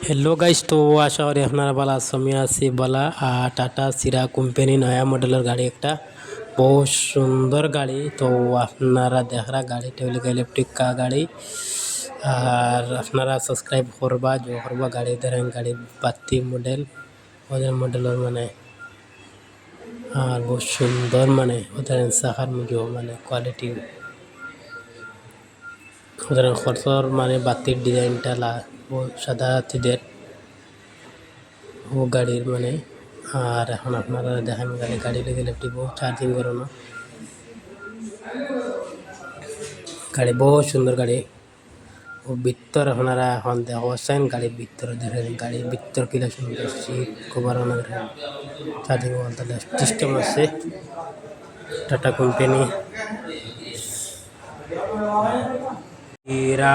Hello guys, तो आशा कরি আপনারা ভালো আছেন। আমি আছি ভালো। আর টাটা সিরা কোম্পানি নয়া মডেলের গাড়ি, একটা बहुत সুন্দর গাড়ি। তো আপনারা দেখরা গাড়িটা হইল ইলেকট্রিক কা গাড়ি। আর আপনারা সাবস্ক্রাইব করবা, जो করবা গাড়ি ধরেন গাড়ি বাতি মডেল ওদের মডেলের মানে। আর बहुत সুন্দর মানে ওদের সাহার মধ্যে মানে কোয়ালিটি ওদের খরচর মানে বাতির ডিজাইনটা সাদা চিদের ও গাড়ির মানে। আর এখন আপনারা দেখেন গাড়ি লেগে ইলেকট্রিক চার্জিং করানো গাড়ি, বহুত সুন্দর গাড়ি। ও ভিতর আপনারা এখন দেখছেন গাড়ির ভিতরে দেখেন গাড়ির ভিতর কিলা সুন্দর সিট কভার দেখেন। চার্জিং সিস্টেম আছে টাটা কোম্পানি এরা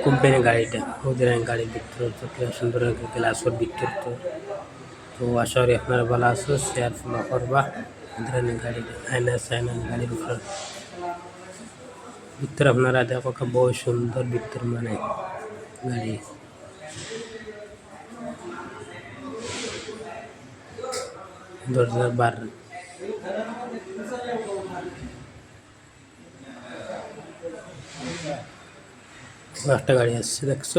কোম্পানি গাড়িটা ওদের গাড়ির ভিতর তো কিলা সুন্দর গ্লাসের ভিতর। তো আশা করি আপনারা ভালো আছো, শেয়ার ফলো করবা। গাড়ি আয়না সাইনা গাড়ির ভিতর আপনারা দেখো বহুত সুন্দর ভিতর মানে গাড়ি। দরজার বার একটা গাড়ি আসছে দেখছো।